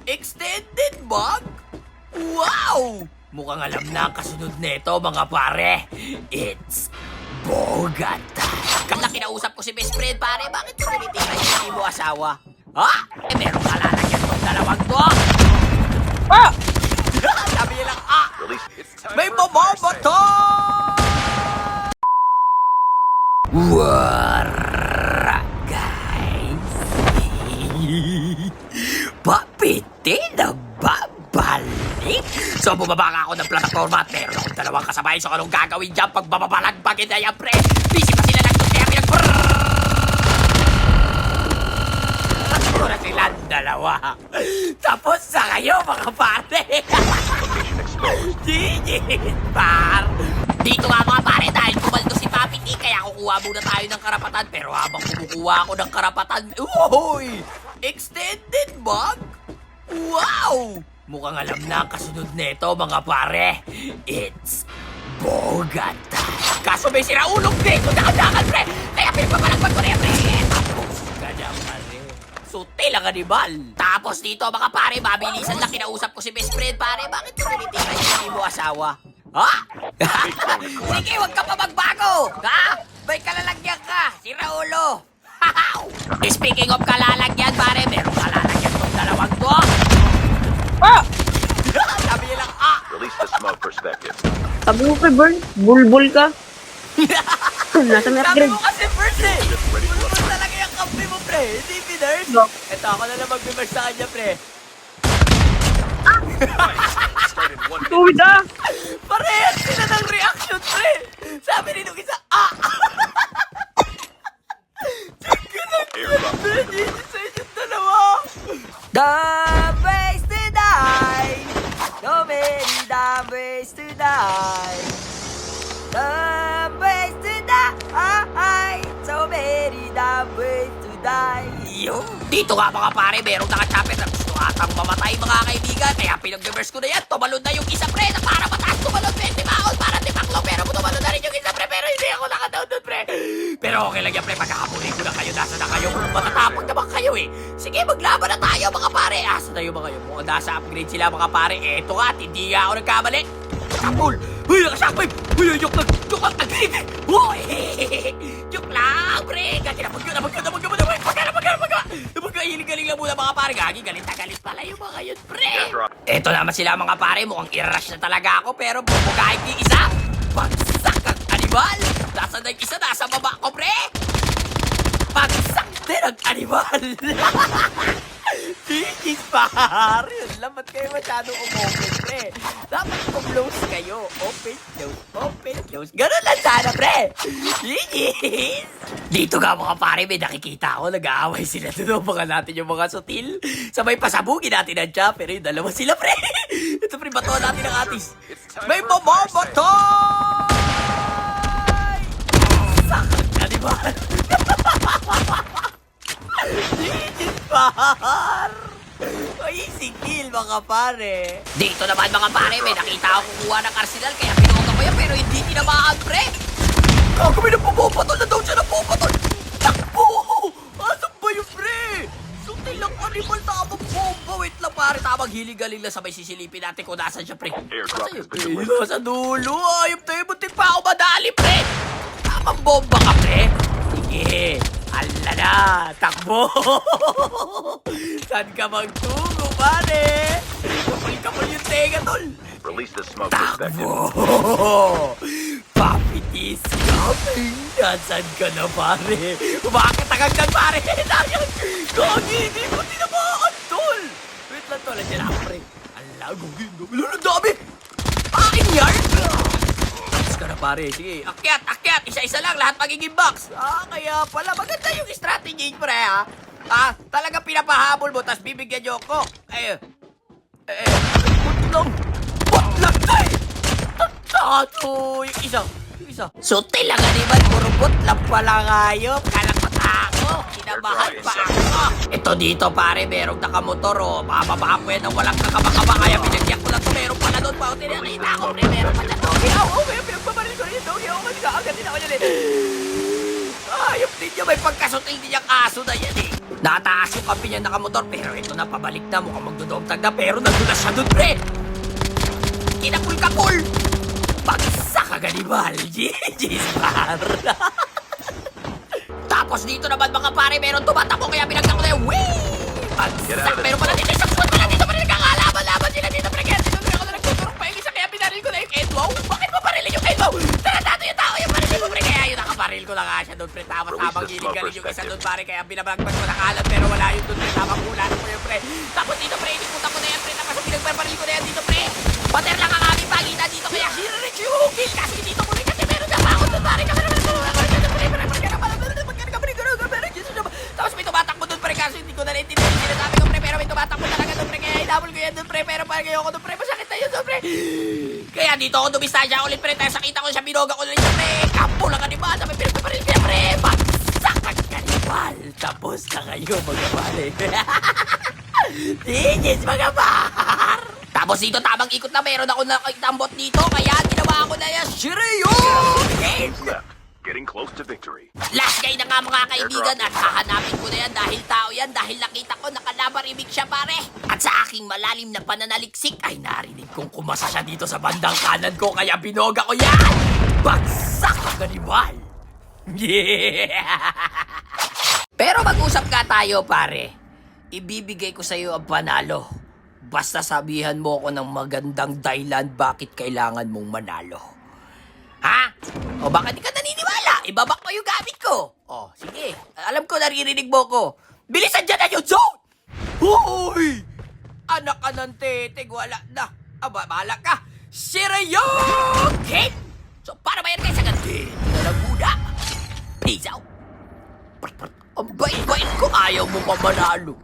Extended bag? Wow! Mukhang alam na ang kasunod nito, mga pare. It's Bogata. Kala kinausap ko si best friend, pare. Bakit ko tinitira yung hindi mo asawa? Ha? Meron ka lalagyan tong dalawang to. Ah! Sabi niya lang, may mamamatay! Wara, guys. Papiti na babalik. So, bumaba ka ako ng plataforma at meron akong dalawang kasabay. So, anong gagawin dyan pag bababalagpagin na yan, pre? Busy pa sila lang doon kaya Tatlo na silang dalawa. Tapos sa kayo, mga pare. Gigit, par. Dito nga, mga pare, dahil kumaldo si Papi T, kaya kukuha muna tayo ng karapatan. Pero habang kumukuha ako ng karapatan, uy! Extended bag? Wow! Mukhang alam na ang kasunod nito, mga pare. It's Bogata. Kaso may siraulong dito, nakadakan, pre. Kaya pinagpapalag ko na yan, pre. Tapos ka na, pare. Sutil ang animal. Tapos dito, mga pare, mabilisan lang kinausap ko si best friend, pare. Bakit ko tinitira yung hindi mo asawa? Ha? Sige, huwag ka pa magbago. Ha? May kalalagyan ka. Sira ulo. Speaking of kalalagyan, pare, meron kalalagyan tong dalawang to. Ah! Sabi niya lang, Release the smoke perspective. Sabi mo kay Bern, bulbul ka. Nasa may Sabi upgrade. mo kasi first eh. Bulbul talaga yung kampi mo, pre. Hindi piners. No. Ito, ako na lang mag-reverse sa kanya, pre. Tuwid ah! Parehas sila ng reaction, pre. Sabi ni nung isa, Gigi sa inyong dalawa. The ways to die. So many dumb ways to die. The ways to die. So many dumb ways to die. Yo. Dito nga, mga pare, merong nakachapit na gusto atang mamatay, mga kaibigan. Kaya pinag-reverse ko na yan. Tumalon na yung isa, pre, na para mataas. Tumalon 20 baon para timaklo. Pero tumalon na rin yung isa, pre. Pero hindi ako nakataon doon, pre. Pero okay lang yan, pre. Pagkakapunin ko na kayo. Nasa na kayo? Matatapag naman kayo, eh. Sige, maglaban na tayo, mga pare. Asa na yung mga yun? Mukhang nasa upgrade sila, mga pare. Eto nga, hindi nga ako nagkamali. Kapul! Uy, nakasakbay! Uy, joke lang! Joke lang! Agree! Uy! Joke lang, pre! Gagi na Hiling-galing lang muna, mga pare. Gagi, galit na galit pala yung mga yun, pre! Eto naman sila, mga pare. Mukhang i-rush na talaga ako, pero bubugahit yung isa. Bagsak ang animal! Nasa na yung isa? Nasa baba ko, pre! Bagsak din ang animal! Tigis, par! Yun lang, ba't kayo masyadong umopen, pre? Dapat close kayo. Open, close, open, close. Ganun lang sana, pre! Tigis! Dito nga, mga pare, may nakikita ako. Nag-aaway sila doon. Baka natin yung mga sutil. Sabay pasabugin natin ang siya, pero yung dalawa sila, pre. Ito, pre, batuan natin ang atis. May mamamatay! Sakit ka, di ba? Tigis, par! Easy kill, mga pare. Dito naman, mga pare, may nakita ako kukuha ng arsenal, kaya pinuha ko yan, pero hindi tinamaan, pre. Kaka, may napupapatol na daw siya, napupatol. Takbo! Asan ba yung pre? Sutil lang animal, tamang bomba. Wait lang, pare, tamang hiling-galing lang, sabay sisilipin natin kung nasan siya, pre. Asan yun? Nasa dulo. Ayop tayo, butik pa ako madali, pre. Tamang bomba ka, pre. Sige. Ala na, takbo! Saan ka magtungo, pare? Kapal-kapal yung tenga, tol! Release the smoke perspective. Takbo! Papitis coming! Nasaan ka na, pare? Umakatagag ka, pare! Gagi, hindi mo tinamaan, tol! Wait lang, tol. Andiyan ako, pre. Ala, gagi, ang dami! Akin yan! Ka na, pare. Sige, akyat, akyat. Isa-isa lang, lahat magiging box. Kaya pala, maganda yung strategy, pre, ha? Talaga pinapahabol mo, tas bibigyan niyo ako. Putlong. Putlong, tayo! Tato, yung isa. Sutil lang, animal. Puro putlang pala ngayon. Kalakot ako. Kinabahan pa ako. Ito dito, pare, merong nakamotor, oh. Mababa ko yan na walang kakabakaba. Kaya pinagyan ko lang ito. Meron pala doon pa. Tinakita ko, pre. Meron pala doon. Pinagpabalin ko rin ito. Agad din ako yan, eh. Ayop din niya. May pagkasutil din niyang aso na yan, eh. Nataas yung kampi niya nakamotor, pero ito na, pabalik na. Mukhang magdodogtag na, pero nadulas siya doon, pre! Kinapul-kapul! Bagsak ka, ganibal! GG's, par! Tapos dito naman, mga pare, meron tumatakbo, kaya binagsak ko na yung whee! Bagsak! Meron pala dito, isang squad pala dito, pre! Nagkakalaban-laban sila dito, pre! Kaya dito, pre, ako na nagtuturok pa yung isa, kaya pinaril ko na yung Edmo! Bakit mo parilin yung Edmo? Taratato yung tao yung parilin mo, pre! Kaya yun, nakaparil ko na nga siya doon, pre! Tapos habang giling-galing yung isa doon, pare, kaya binabalagpag ko na kalat, pero wala yun doon, pre! Tamang kulan ko yun, pre! Tapos dito, pre, iniputan ko na yan, pre! Tapos pinagparparil ko na yan dito, pre! Pater lang ang aming pagitan dito, kaya sinarich yung hukil! Kasi dito ko rin, kasi meron na pa ako doon, pare! Tapos may tumatakbo doon, pre, kaso hindi ko na naintindihan yung sinasabi ko, pre, pero may tumatakbo talaga doon, pre, kaya hinabol ko yan doon, pre, pero parang ayoko doon, pre, masakit na yun doon, pre. Kaya dito ako dumistansya ulit, pre, tayo sakita ko siya, binoga ko ulit siya, pre, kampo lang kanibal, may pinagpaparil kaya, pre, bagsak ang kanibal, tapos na kayo, mga pare. Digis, mga par. Tapos dito, tamang ikot na, meron ako nakakita ang bot dito, kaya ginawa ko na yan, Shireo! Seconds left. Getting close to victory. Last guy na nga mga kaibigan at hahanapin ko na yan dahil tao yan dahil nakita ko nakalabaribig siya pare. At sa aking malalim na pananaliksik ay narinig kong kumasa siya dito sa bandang kanan ko kaya binoga ko yan. Bagsak ang ganibal. Yeah! Pero mag-usap ka tayo pare. Ibibigay ko sa iyo ang panalo. Basta sabihan mo ako ng magandang dahilan bakit kailangan mong manalo. Ha? O baka di ka naniniwala? Ibabak mo yung gamit ko. O, sige. Alam ko naririnig mo ko. Bilisan dyan na yung zone! Hoy! Anak ka ng teteng, wala na. Aba, bahala ka. Shirayukin! So, para ba yan guys? Agad na lang muna. Peace out. Ang bait-bait ko, ayaw mo pa manalo.